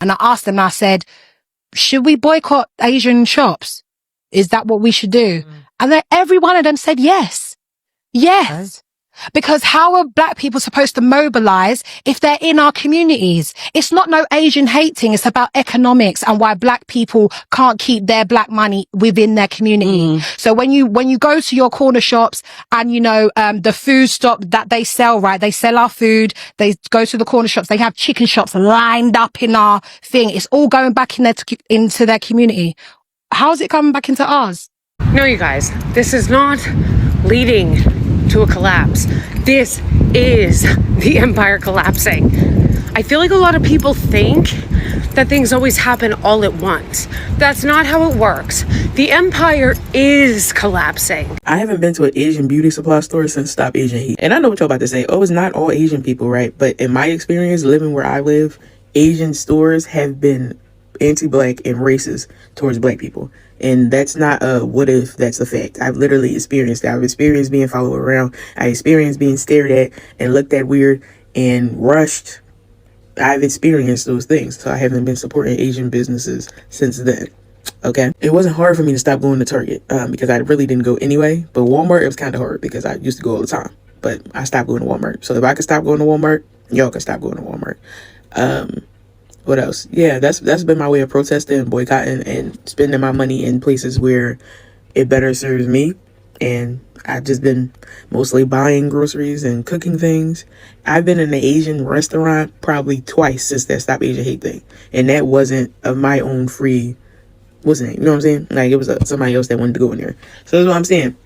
And I asked them, I said, should we boycott Asian shops? Is that what we should do? And then every one of them said yes. Yes. Because how are black people supposed to mobilize if they're in our communities? It's not no Asian hating. It's about economics and why black people can't keep their black money within their community. So when you go to your corner shops and, you know, the food stock that they sell, right? They sell our food. They go to the corner shops. They have chicken shops lined up in our thing. It's all going back into their community. How's it coming back into ours? No, you guys, this is not leading to a collapse. This is the empire collapsing. I feel like a lot of people think that things always happen all at once. That's not how it works. The empire is collapsing. I haven't been to an Asian beauty supply store since Stop Asian Hate. And I know what y'all about to say. Oh, it's not all Asian people, right? But in my experience, living where I live, Asian stores have been anti-black and racist towards black people. And that's not a what if, that's a fact. I've literally experienced that. I've experienced being followed around. I experienced being stared at and looked at weird and rushed. I've experienced those things. So I haven't been supporting Asian businesses since then. Okay. It wasn't hard for me to stop going to Target because I really didn't go anyway. But Walmart, it was kind of hard because I used to go all the time. But I stopped going to Walmart. So if I could stop going to Walmart, y'all can stop going to Walmart. What else? Yeah, that's been my way of protesting, boycotting, and spending my money in places where it better serves me. And I've just been mostly buying groceries and cooking things. I've been in an Asian restaurant probably twice since that Stop Asian Hate thing. And that wasn't of my own free, wasn't it? You know what I'm saying? Like, it was somebody else that wanted to go in there. So that's what I'm saying.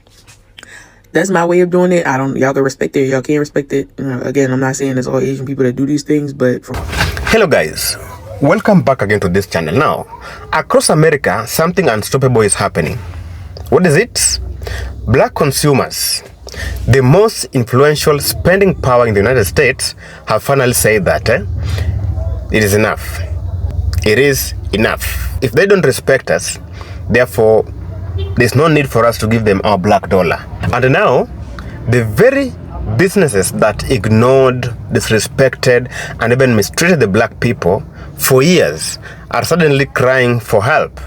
That's my way of doing it. Y'all can respect it. Y'all can't respect it. Again, I'm not saying it's all Asian people that do these things, but... Hello guys, welcome back again to this channel. Now, across America, something unstoppable is happening. What is it? Black consumers, the most influential spending power in the United States, have finally said that it is enough. It is enough. If they don't respect us, therefore, there's no need for us to give them our black dollar. And now, the very businesses that ignored, disrespected, and even mistreated the black people for years are suddenly crying for help.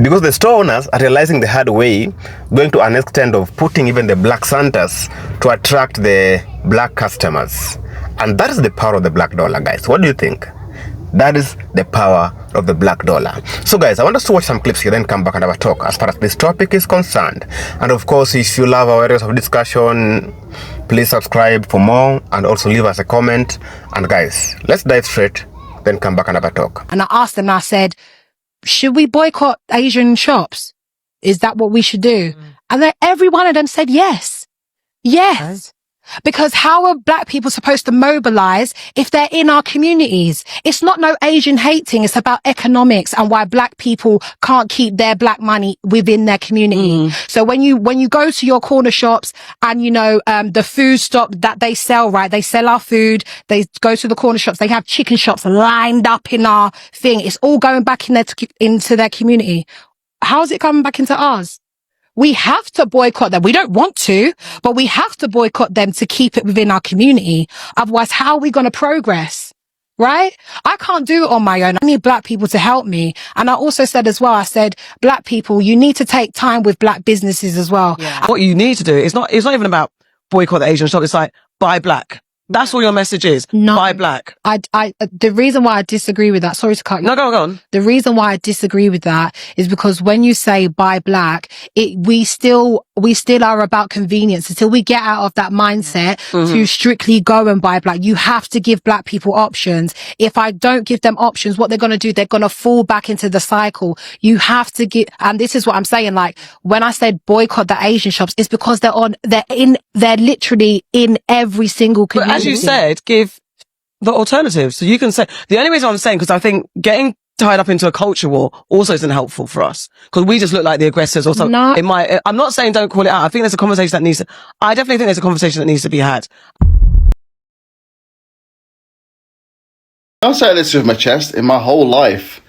Because the store owners are realizing the hard way, going to an extent of putting even the black Santas to attract the black customers. And that is the power of the black dollar, guys. What do you think? That is the power of the black dollar. So guys, I want us to watch some clips here, then come back and have a talk as far as this topic is concerned. And of course, if you love our areas of discussion, please subscribe for more and also leave us a comment. And guys, let's dive straight, then come back and have a talk. And I asked them, I said, should we boycott Asian shops? Is that what we should do? And then every one of them said yes. Yes. Because how are black people supposed to mobilize if they're in our communities? It's not no Asian hating. It's about economics and why black people can't keep their black money within their community. So when you go to your corner shops and, you know, the food stock that they sell, right? They sell our food. They go to the corner shops. They have chicken shops lined up in our thing. It's all going back into their community. How's it coming back into ours? We have to boycott them. We don't want to, but we have to boycott them to keep it within our community. Otherwise, how are we going to progress? Right? I can't do it on my own. I need black people to help me. And I also said as well, I said, black people, you need to take time with black businesses as well. Yeah. What you need to do, it's not even about boycott the Asian shop. It's like, buy black. That's all your message is. No, buy black. The reason why I disagree with that, sorry to cut you. No, go on. The reason why I disagree with that is because when you say buy black, we still are about convenience until we get out of that mindset to strictly go and buy black. You have to give black people options. If I don't give them options, what they're going to do, they're going to fall back into the cycle. You have to give, and this is what I'm saying, like when I said boycott the Asian shops, it's because they're literally in every single community. But as you said, give the alternatives. So you can say, the only reason I'm saying, because I think getting tied up into a culture war also isn't helpful for us. Because we just look like the aggressors or something. No. I'm not saying don't call it out. I think there's a conversation that I definitely think there's a conversation that needs to be had. I'll say this with my chest. In my whole life,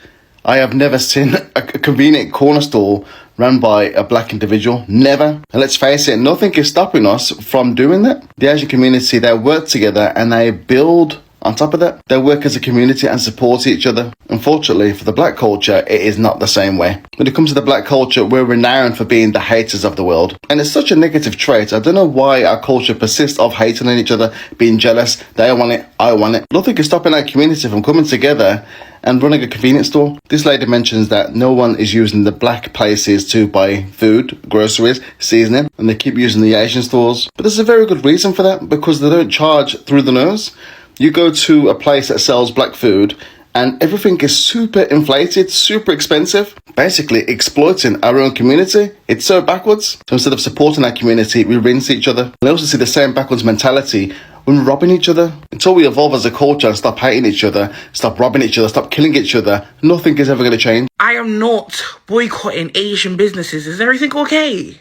I have never seen a convenient corner store run by a black individual. Never. And let's face it, nothing is stopping us from doing that. The Asian community, they work together and they build On top of that, they work as a community and support each other. Unfortunately, for the black culture, it is not the same way. When it comes to the black culture, we're renowned for being the haters of the world. And it's such a negative trait. I don't know why our culture persists of hating on each other, being jealous. They want it, I want it. Nothing is stopping our community from coming together and running a convenience store. This lady mentions that no one is using the black places to buy food, groceries, seasoning, and they keep using the Asian stores. But there's a very good reason for that, because they don't charge through the nose. You go to a place that sells black food and everything is super inflated, super expensive, basically exploiting our own community. It's so backwards. So instead of supporting our community, we rinse each other. I also see the same backwards mentality when robbing each other. Until we evolve as a culture and stop hating each other, stop robbing each other, stop killing each other, nothing is ever going to change. I am not boycotting Asian businesses. Is everything okay?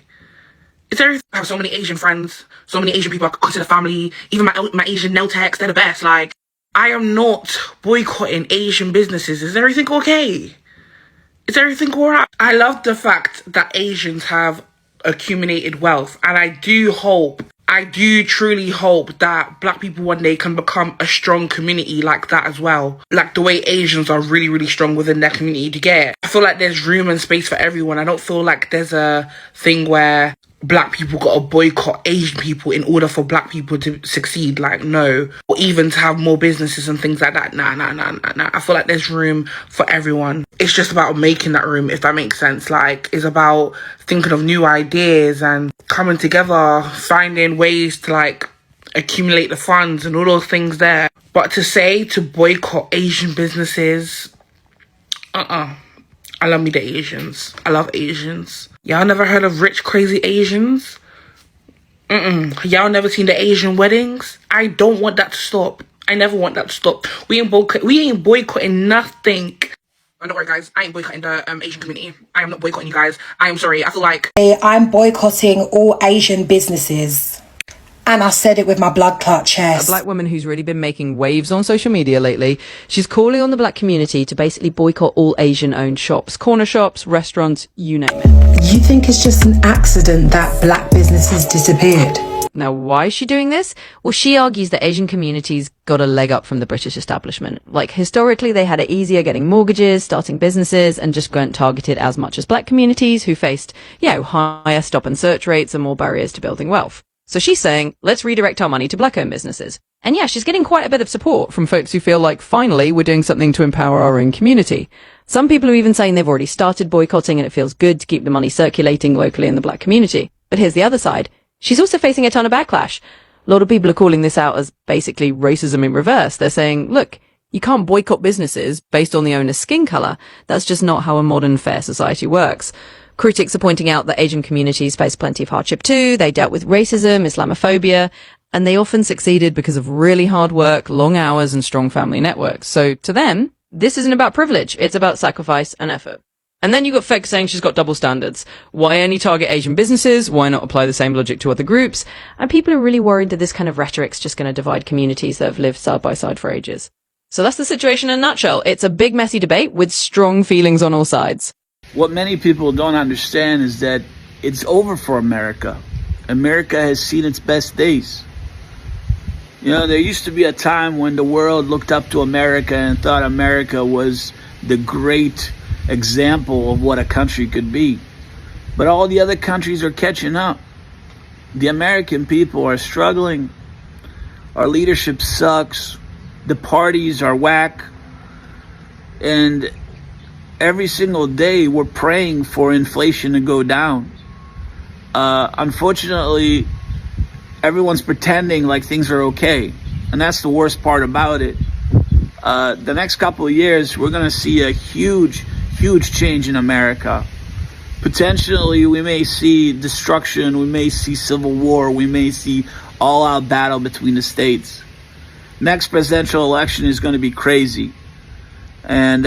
I have so many Asian friends, so many Asian people I consider family, even my Asian nail techs, they're the best. Like, I am not boycotting Asian businesses. Is everything okay? Is everything alright? I love the fact that Asians have accumulated wealth, and I do truly hope that black people one day can become a strong community like that as well. Like the way Asians are really, really strong within their community to get. I feel like there's room and space for everyone. I don't feel like there's a thing where black people gotta boycott Asian people in order for black people to succeed. Like, no. Or even to have more businesses and things like that. Nah. I feel like there's room for everyone. It's just about making that room, if that makes sense. Like, it's about thinking of new ideas and coming together, finding ways to, like, accumulate the funds and all those things there. But to say to boycott Asian businesses, I love me the Asians. I love Asians. Y'all never heard of rich, crazy Asians? Y'all never seen the Asian weddings? I don't want that to stop. I never want that to stop. We ain't boycotting nothing. And don't worry, guys. I ain't boycotting the Asian community. I am not boycotting you guys. I am sorry. I feel like I'm boycotting all Asian businesses. And I said it with my blood clot chest. A black woman who's really been making waves on social media lately. She's calling on the black community to basically boycott all Asian-owned shops, corner shops, restaurants, you name it. You think it's just an accident that black businesses disappeared? Now, why is she doing this? Well, she argues that Asian communities got a leg up from the British establishment. Like, historically, they had it easier getting mortgages, starting businesses, and just weren't targeted as much as black communities who faced, higher stop and search rates and more barriers to building wealth. So she's saying, let's redirect our money to black-owned businesses. And yeah, she's getting quite a bit of support from folks who feel like, finally, we're doing something to empower our own community. Some people are even saying they've already started boycotting and it feels good to keep the money circulating locally in the black community. But here's the other side. She's also facing a ton of backlash. A lot of people are calling this out as basically racism in reverse. They're saying, look, you can't boycott businesses based on the owner's skin color. That's just not how a modern, fair society works. Critics are pointing out that Asian communities face plenty of hardship too. They dealt with racism, Islamophobia, and they often succeeded because of really hard work, long hours, and strong family networks. So to them, this isn't about privilege. It's about sacrifice and effort. And then you've got folks saying she's got double standards. Why only target Asian businesses? Why not apply the same logic to other groups? And people are really worried that this kind of rhetoric's just going to divide communities that have lived side by side for ages. So that's the situation in a nutshell. It's a big, messy debate with strong feelings on all sides. What many people don't understand is that it's over for America. America has seen its best days. There used to be a time when the world looked up to America and thought America was the great example of what a country could be. But all the other countries are catching up. The American people are struggling. Our leadership sucks. The parties are whack. And every single day we're praying for inflation to go down. Unfortunately, everyone's pretending like things are okay. And that's the worst part about it. The next couple of years, we're going to see a huge change in America. Potentially, we may see destruction. We may see civil war. We may see all-out battle between the states. Next presidential election is going to be crazy. And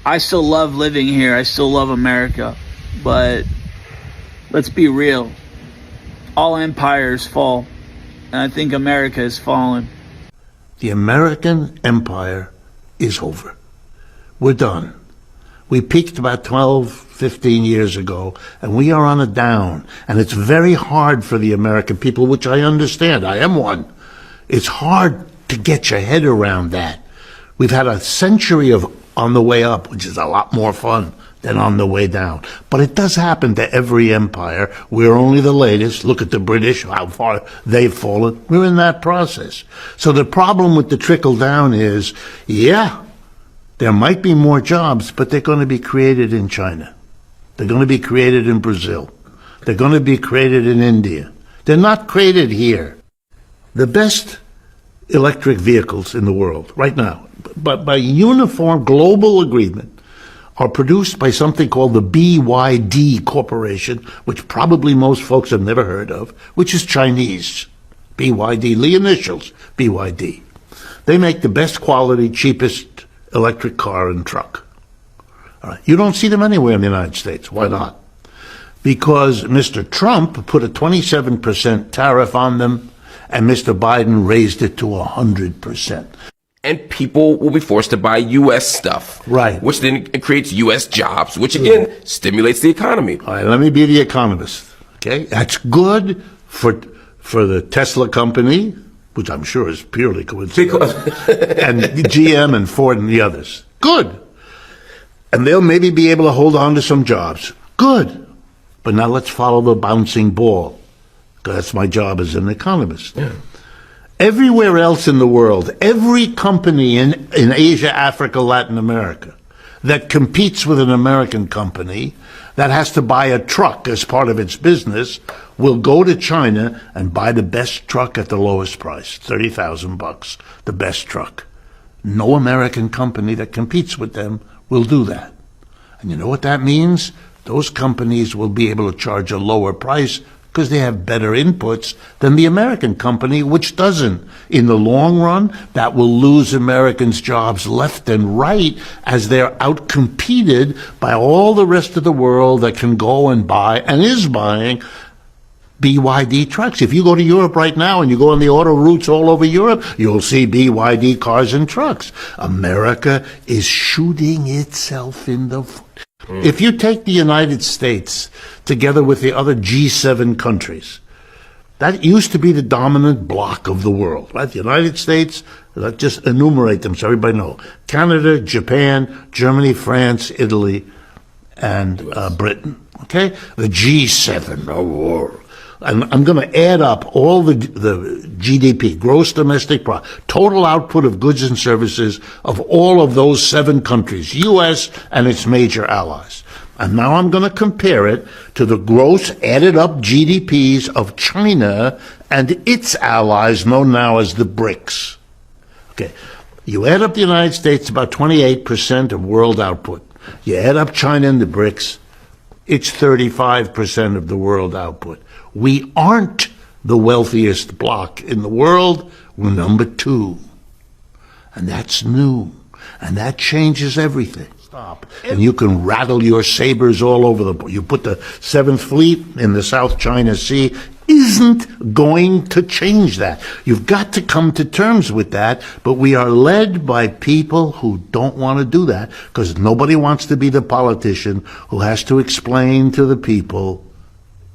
I still love living here. I still love America. But let's be real. All empires fall. And I think America has fallen. The American empire is over. We're done. We peaked about 12, 15 years ago, and we are on a down. And it's very hard for the American people, which I understand. I am one. It's hard to get your head around that. We've had a century of on the way up, which is a lot more fun than on the way down. But it does happen to every empire. We're only the latest. Look at the British, how far they've fallen. We're in that process. So the problem with the trickle down is, yeah, there might be more jobs, but they're going to be created in China. They're going to be created in Brazil. They're going to be created in India. They're not created here. The best electric vehicles in the world right now, but by uniform global agreement, are produced by something called the BYD Corporation, which probably most folks have never heard of, which is Chinese. BYD, the initials, BYD. They make the best quality, cheapest electric car and truck. All right. You don't see them anywhere in the United States. Why not? Because Mr. Trump put a 27% tariff on them, and Mr. Biden raised it to 100%. And people will be forced to buy U.S. stuff. Right. Which then creates U.S. jobs, which again stimulates the economy. All right, let me be the economist. Okay? That's good for the Tesla company, which I'm sure is purely coincidental, and GM and Ford and the others. Good. And they'll maybe be able to hold on to some jobs. Good. But now let's follow the bouncing ball, because that's my job as an economist. Yeah. Everywhere else in the world, every company in Asia, Africa, Latin America that competes with an American company that has to buy a truck as part of its business will go to China and buy the best truck at the lowest price, $30,000, the best truck. No American company that competes with them will do that. And you know what that means? Those companies will be able to charge a lower price because they have better inputs than the American company, which doesn't. In the long run, that will lose Americans' jobs left and right as they're outcompeted by all the rest of the world that can go and buy, and is buying, BYD trucks. If you go to Europe right now and you go on the auto routes all over Europe, you'll see BYD cars and trucks. America is shooting itself in the foot. If you take the United States together with the other G7 countries, that used to be the dominant bloc of the world, right? The United States, let's just enumerate them so everybody knows. Canada, Japan, Germany, France, Italy, and Britain, okay? The G7, oh, and I'm going to add up all the GDP, gross domestic product, total output of goods and services of all of those 7 countries, U.S. and its major allies. And now I'm going to compare it to the gross added up GDPs of China and its allies, known now as the BRICS. Okay, you add up the United States, about 28% of world output. You add up China and the BRICS, it's 35% of the world output. We aren't the wealthiest bloc in the world. We're number 2. And that's new. And that changes everything. Stop. And you can rattle your sabers all over the board. You put the 7th Fleet in the South China Sea. Isn't going to change that. You've got to come to terms with that, but we are led by people who don't want to do that, because nobody wants to be the politician who has to explain to the people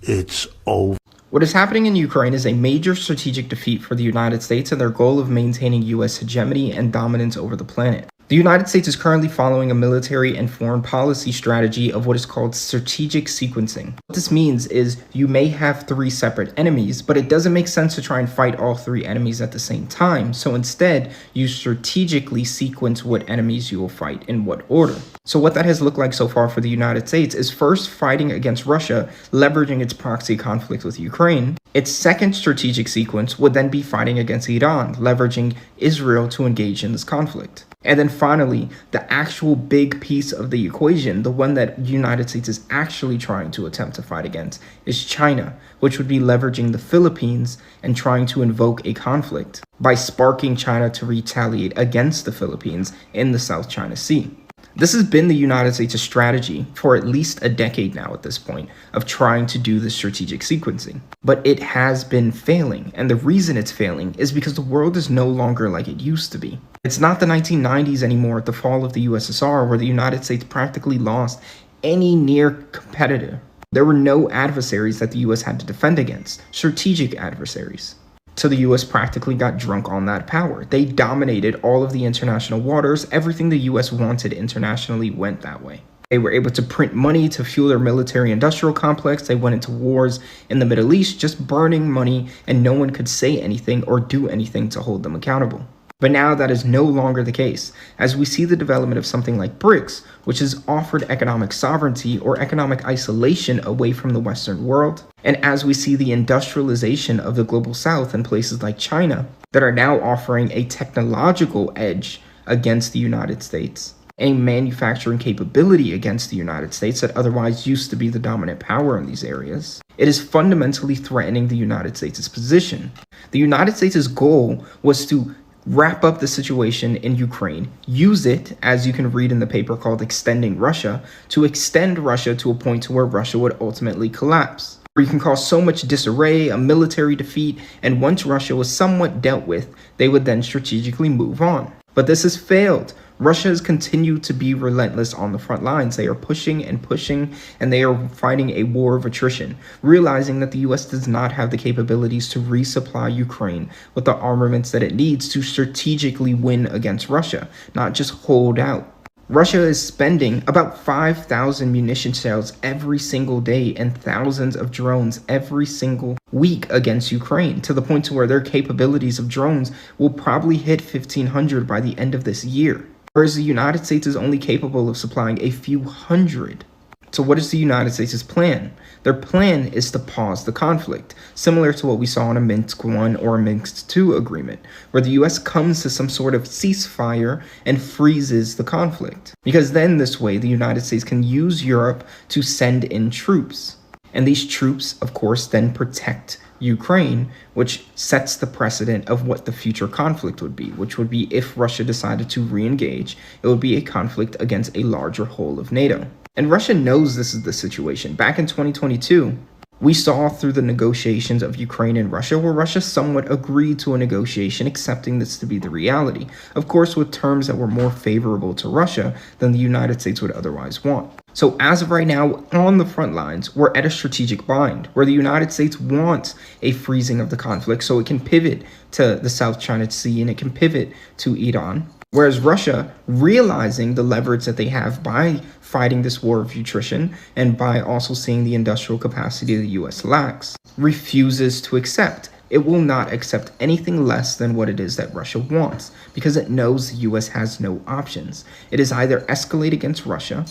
it's over. What is happening in Ukraine is a major strategic defeat for the United States and their goal of maintaining U.S. hegemony and dominance over the planet. The United States is currently following a military and foreign policy strategy of what is called strategic sequencing. What this means is you may have 3 separate enemies, but it doesn't make sense to try and fight all 3 enemies at the same time. So instead, you strategically sequence what enemies you will fight in what order. So what that has looked like so far for the United States is first fighting against Russia, leveraging its proxy conflict with Ukraine. Its second strategic sequence would then be fighting against Iran, leveraging Israel to engage in this conflict. And then finally, the actual big piece of the equation, the one that the United States is actually trying to attempt to fight against, is China, which would be leveraging the Philippines and trying to invoke a conflict by sparking China to retaliate against the Philippines in the South China Sea. This has been the United States' strategy for at least a decade now at this point of trying to do the strategic sequencing. But it has been failing, and the reason it's failing is because the world is no longer like it used to be. It's not the 1990s anymore at the fall of the USSR, where the United States practically lost any near competitor. There were no adversaries that the US had to defend against, strategic adversaries. So the US practically got drunk on that power. They dominated all of the international waters. Everything the US wanted internationally went that way. They were able to print money to fuel their military industrial complex. They went into wars in the Middle East just burning money, and no one could say anything or do anything to hold them accountable. But now that is no longer the case, as we see the development of something like BRICS, which has offered economic sovereignty or economic isolation away from the Western world, and as we see the industrialization of the global South in places like China that are now offering a technological edge against the United States, a manufacturing capability against the United States that otherwise used to be the dominant power in these areas, it is fundamentally threatening the United States' position. The United States' goal was to wrap up the situation in Ukraine, use it, as you can read in the paper called Extending Russia, to extend Russia to a point to where Russia would ultimately collapse. Where you can cause so much disarray, a military defeat, and once Russia was somewhat dealt with, they would then strategically move on. But this has failed. Russia has continued to be relentless on the front lines. They are pushing and pushing, and they are fighting a war of attrition, realizing that the US does not have the capabilities to resupply Ukraine with the armaments that it needs to strategically win against Russia, not just hold out. Russia is spending about 5,000 munition shells every single day and thousands of drones every single week against Ukraine, to the point to where their capabilities of drones will probably hit 1,500 by the end of this year. Whereas the United States is only capable of supplying a few hundred. So what is the United States' plan? Their plan is to pause the conflict, similar to what we saw in a Minsk I or a Minsk II agreement, where the US comes to some sort of ceasefire and freezes the conflict. Because then this way, the United States can use Europe to send in troops. And these troops, of course, then protect Ukraine, which sets the precedent of what the future conflict would be, which would be if Russia decided to re-engage, it would be a conflict against a larger whole of NATO. And Russia knows this is the situation. Back in 2022, we saw through the negotiations of Ukraine and Russia where Russia somewhat agreed to a negotiation, accepting this to be the reality, of course with terms that were more favorable to Russia than the United States would otherwise want. So as of right now, on the front lines, we're at a strategic bind where the United States wants a freezing of the conflict so it can pivot to the South China Sea and it can pivot to Iran. Whereas Russia, realizing the leverage that they have by fighting this war of attrition and by also seeing the industrial capacity the US lacks, refuses to accept. It will not accept anything less than what it is that Russia wants because it knows the US has no options. It is either escalate against Russia,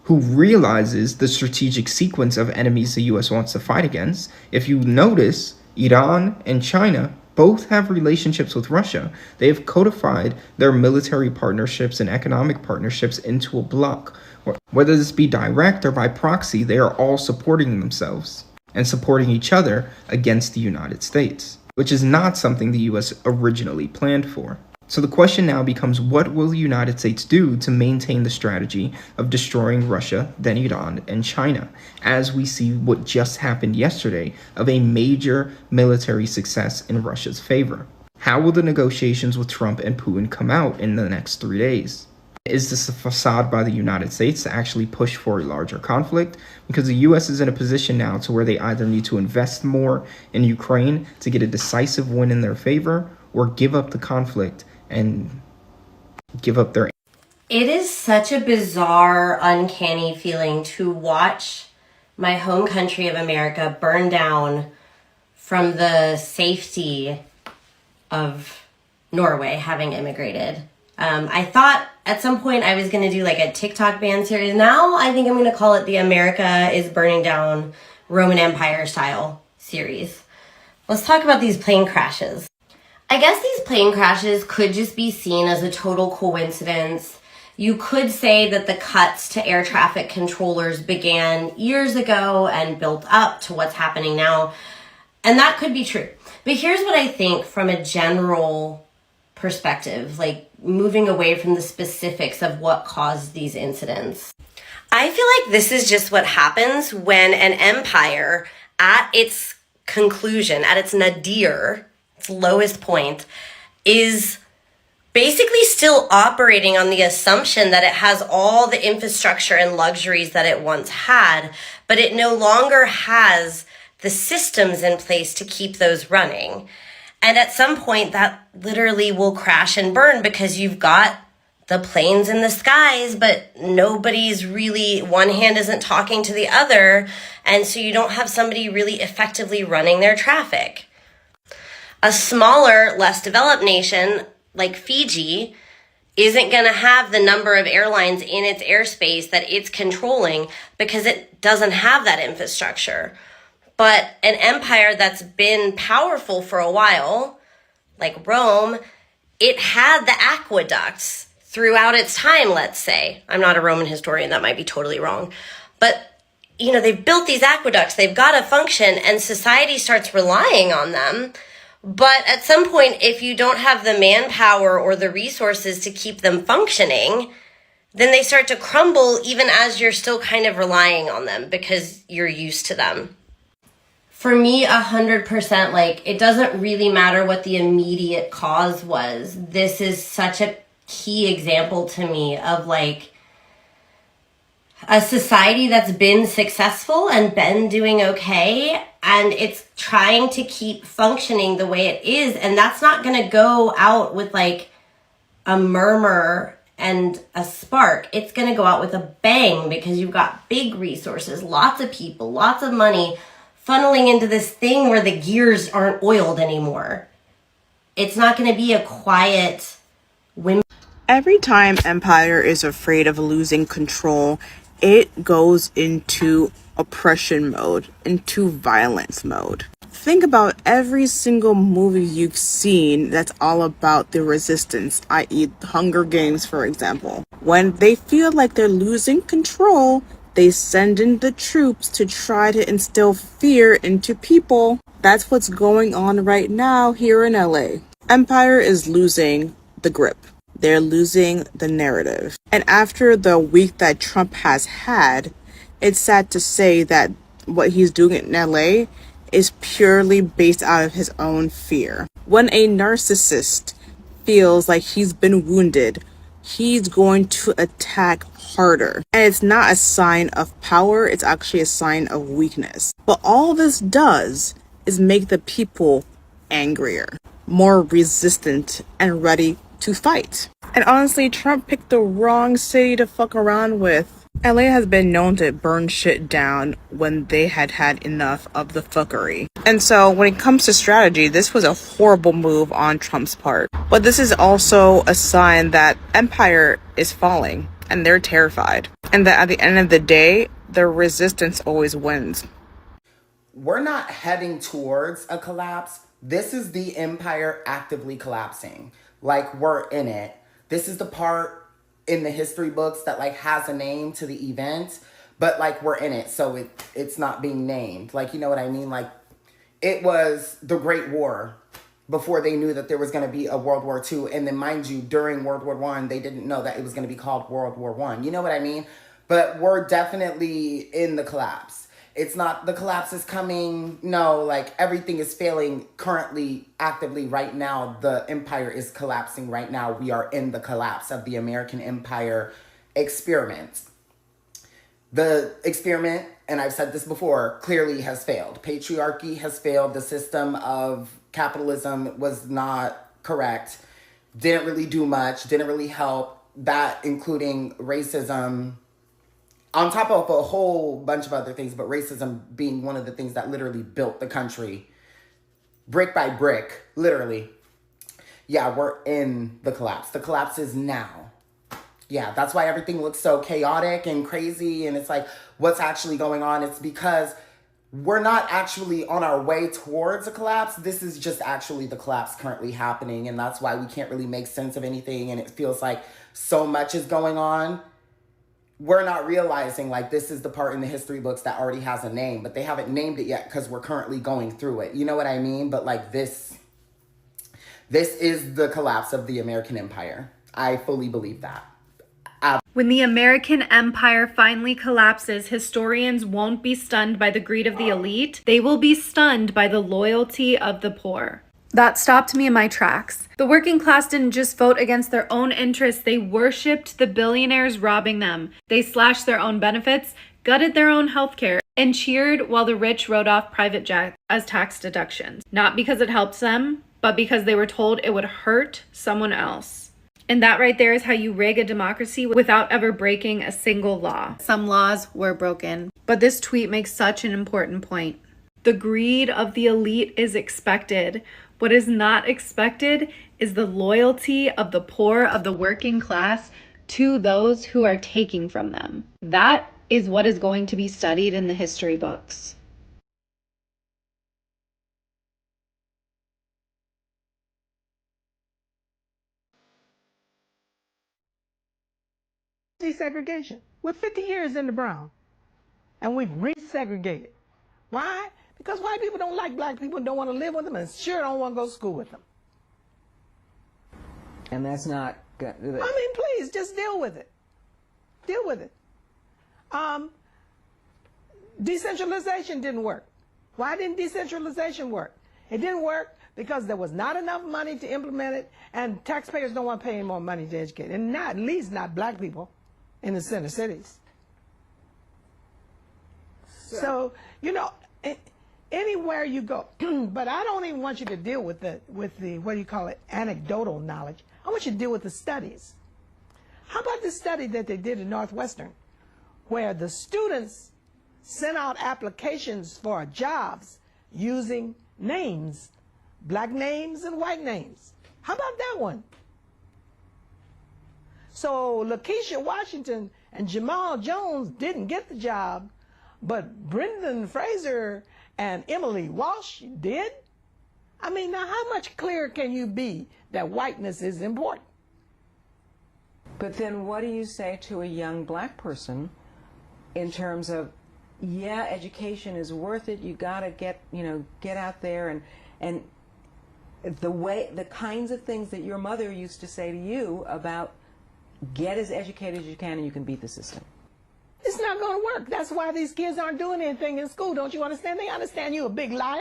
who realizes the strategic sequence of enemies the US wants to fight against. If you notice, Iran and China both have relationships with Russia. They have codified their military partnerships and economic partnerships into a bloc. Whether this be direct or by proxy, they are all supporting themselves and supporting each other against the United States, which is not something the US originally planned for. So the question now becomes, what will the United States do to maintain the strategy of destroying Russia, then Iran, and China, as we see what just happened yesterday of a major military success in Russia's favor? How will the negotiations with Trump and Putin come out in the next 3 days? Is this a facade by the United States to actually push for a larger conflict? Because the US is in a position now to where they either need to invest more in Ukraine to get a decisive win in their favor, or give up the conflict and give up their... It is such a bizarre, uncanny feeling to watch my home country of America burn down from the safety of Norway, having immigrated. I thought at some point I was going to do like a TikTok band series. Now I think I'm going to call it the America is Burning Down Roman Empire style series. Let's talk about these plane crashes. I guess these plane crashes could just be seen as a total coincidence. You could say that the cuts to air traffic controllers began years ago and built up to what's happening now. And that could be true. But here's what I think from a general perspective, like moving away from the specifics of what caused these incidents. I feel like this is just what happens when an empire at its conclusion, at its nadir, its lowest point, is basically still operating on the assumption that it has all the infrastructure and luxuries that it once had, but it no longer has the systems in place to keep those running. And at some point that literally will crash and burn because you've got the planes in the skies, but nobody's really, one hand isn't talking to the other. And so you don't have somebody really effectively running their traffic. A smaller, less developed nation like Fiji isn't going to have the number of airlines in its airspace that it's controlling because it doesn't have that infrastructure. But an empire that's been powerful for a while, like Rome, it had the aqueducts throughout its time, let's say. I'm not a Roman historian, that might be totally wrong. But, you know, they've built these aqueducts, they've got to function, and society starts relying on them. But at some point, if you don't have the manpower or the resources to keep them functioning, then they start to crumble even as you're still kind of relying on them because you're used to them. For me, 100%, like, it doesn't really matter what the immediate cause was. This is such a key example to me of, like, a society that's been successful and been doing okay, and it's trying to keep functioning the way it is, and that's not going to go out with, like, a murmur and a spark. It's going to go out with a bang because you've got big resources, lots of people, lots of money funneling into this thing where the gears aren't oiled anymore. It's not going to be a quiet whim. Every time empire is afraid of losing control, it goes into oppression mode, into violence mode. Think about every single movie you've seen that's all about the resistance, i.e. Hunger Games, for example. When they feel like they're losing control, they send in the troops to try to instill fear into people. That's what's going on right now here in LA. Empire is losing the grip. They're losing the narrative. And after the week that Trump has had, it's sad to say that what he's doing in LA is purely based out of his own fear. When a narcissist feels like he's been wounded, he's going to attack harder. And it's not a sign of power, it's actually a sign of weakness. But all this does is make the people angrier, more resistant, and ready to fight. And honestly, Trump picked the wrong city to fuck around with. LA has been known to burn shit down when they had had enough of the fuckery. And so when it comes to strategy, this was a horrible move on Trump's part. But this is also a sign that empire is falling and they're terrified. And that at the end of the day, the resistance always wins. We're not heading towards a collapse. This is the empire actively collapsing. Like, we're in it. This is the part in the history books that, like, has a name to the event, but, like, we're in it, so it's not being named. Like, you know what I mean? Like, it was the Great War before they knew that there was going to be a World War II. And then, mind you, during World War I, they didn't know that it was going to be called World War I. You know what I mean? But we're definitely in the collapse. It's not the collapse is coming. No, like, everything is failing currently, actively right now. The empire is collapsing right now. We are in the collapse of the American empire experiment. The experiment, and I've said this before, clearly has failed. Patriarchy has failed. The system of capitalism was not correct. Didn't really do much. Didn't really help. That including racism, on top of a whole bunch of other things, but racism being one of the things that literally built the country brick by brick, literally. Yeah, we're in the collapse. The collapse is now. Yeah, that's why everything looks so chaotic and crazy, and it's like, what's actually going on? It's because we're not actually on our way towards a collapse. This is just actually the collapse currently happening, and that's why we can't really make sense of anything, and it feels like so much is going on. We're not realizing, like, this is the part in the history books that already has a name, but they haven't named it yet because we're currently going through it. You know what I mean? But, like, this is the collapse of the American empire. I fully believe that. When the American empire finally collapses, historians won't be stunned by the greed of the elite. They will be stunned by the loyalty of the poor. That stopped me in my tracks. The working class didn't just vote against their own interests, they worshipped the billionaires robbing them. They slashed their own benefits, gutted their own healthcare, and cheered while the rich wrote off private jets as tax deductions. Not because it helps them, but because they were told it would hurt someone else. And that right there is how you rig a democracy without ever breaking a single law. Some laws were broken, but this tweet makes such an important point. The greed of the elite is expected. What is not expected is the loyalty of the poor, of the working class, to those who are taking from them. That is what is going to be studied in the history books. Desegregation. We're 50 years into Brown, and we've resegregated. Why? Because white people don't like black people and don't want to live with them and sure don't want to go to school with them. And that's not good. I mean, please, just deal with it. Deal with it. Decentralization didn't work. Why didn't decentralization work? It didn't work because there was not enough money to implement it, and taxpayers don't want to pay any more money to educate, and not, at least not black people in the center cities. So, you know, anywhere you go, but I don't even want you to deal with the what do you call it, anecdotal knowledge. I want you to deal with the studies. How about the study that they did at Northwestern, where the students sent out applications for jobs using names, black names and white names? How about that one? So Lakeisha Washington and Jamal Jones didn't get the job, but Brendan Fraser and Emily Walsh did? I mean, now how much clearer can you be that whiteness is important? But then what do you say to a young black person in terms of, yeah, education is worth it, you gotta get out there and the kinds of things that your mother used to say to you about get as educated as you can and you can beat the system? It's not going to work. That's why these kids aren't doing anything in school. Don't you understand? They understand you're a big liar.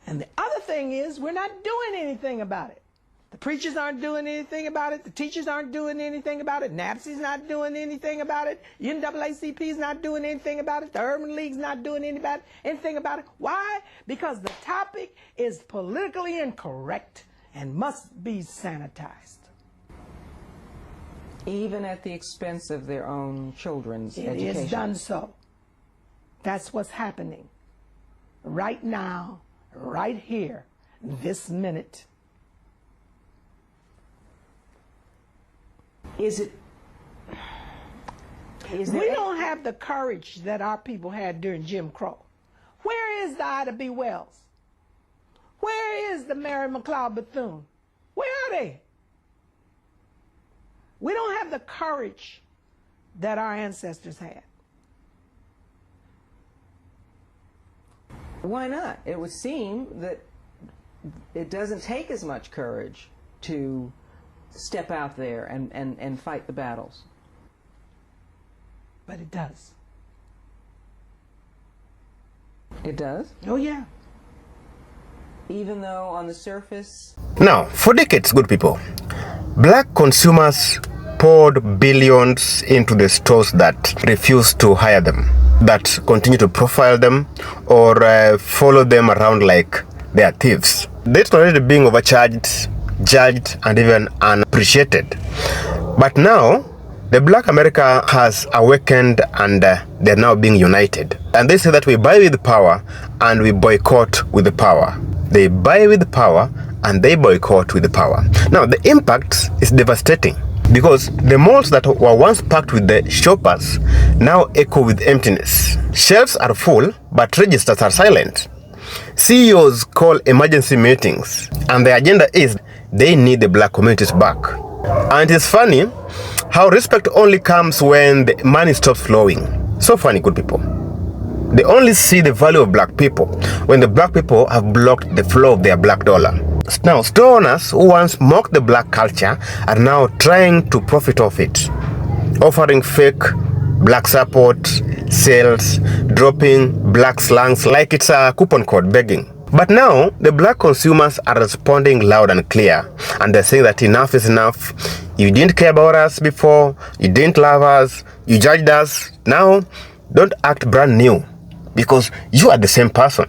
And the other thing is, we're not doing anything about it. The preachers aren't doing anything about it. The teachers aren't doing anything about it. NAPSI's not doing anything about it. NAACP's not doing anything about it. The Urban League's not doing anything about it. Why? Because the topic is politically incorrect and must be sanitized. Even at the expense of their own children's education. It is done so. That's what's happening right now, right here, this minute. We don't have the courage that our people had during Jim Crow. Where is the Ida B. Wells? Where is the Mary McLeod Bethune? Where are they? We don't have the courage that our ancestors had. Why not? It would seem that it doesn't take as much courage to step out there and fight the battles. But it does. It does? Oh, yeah. Even though on the surface... Now, for decades, good people, black consumers poured billions into the stores that refused to hire them, that continue to profile them or follow them around like they are thieves. They started being overcharged, judged, and even unappreciated. But now, the black America has awakened and they're now being united. And they say that we buy with power and we boycott with the power. They buy with the power and they boycott with the power. Now, the impact is devastating because the malls that were once packed with the shoppers now echo with emptiness. Shelves are full, but registers are silent. CEOs call emergency meetings, and the agenda is they need the black communities back. And it's funny how respect only comes when the money stops flowing. So funny, good people. They only see the value of black people when the black people have blocked the flow of their black dollar. Now, store owners who once mocked the black culture are now trying to profit off it, offering fake black support, sales, dropping black slangs like it's a coupon code begging. But now, the black consumers are responding loud and clear, and they're saying that enough is enough. You didn't care about us before, you didn't love us, you judged us. Now, don't act brand new, because you are the same person.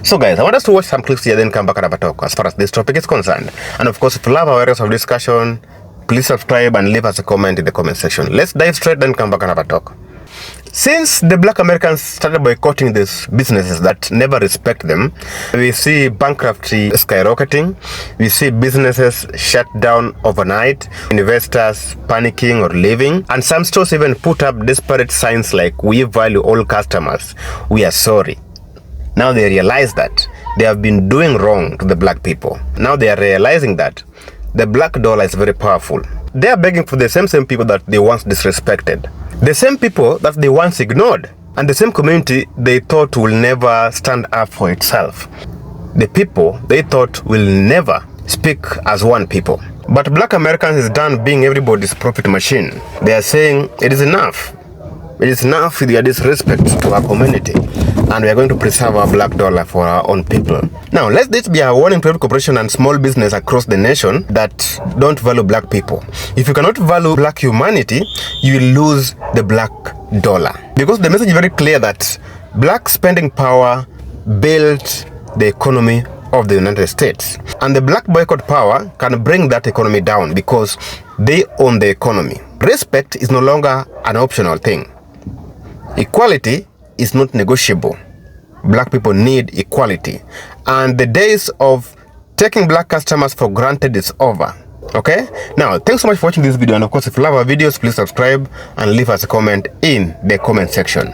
So guys, I want us to watch some clips here, then come back and have a talk as far as this topic is concerned. And of course, if you love our areas of discussion, please subscribe and leave us a comment in the comment section. Let's dive straight, then come back and have a talk. Since the black Americans started boycotting these businesses that never respect them, we see bankruptcy skyrocketing, we see businesses shut down overnight, investors panicking or leaving, and some stores even put up desperate signs like, "We value all customers, we are sorry." Now they realize that they have been doing wrong to the black people. Now they are realizing that the black dollar is very powerful. They are begging for the same people that they once disrespected. The same people that they once ignored, and the same community they thought will never stand up for itself. The people they thought will never speak as one people. But black Americans is done being everybody's profit machine. They are saying it is enough. It is enough with your disrespect to our community, and we are going to preserve our black dollar for our own people. Now, let this be a warning to every corporation and small business across the nation that don't value black people. If you cannot value black humanity, you will lose the black dollar. Because the message is very clear that black spending power built the economy of the United States. And the black boycott power can bring that economy down because they own the economy. Respect is no longer an optional thing. Equality is not negotiable. Black people need equality. And the days of taking black customers for granted is over. Okay? Now, thanks so much for watching this video. And of course, if you love our videos, please subscribe and leave us a comment in the comment section.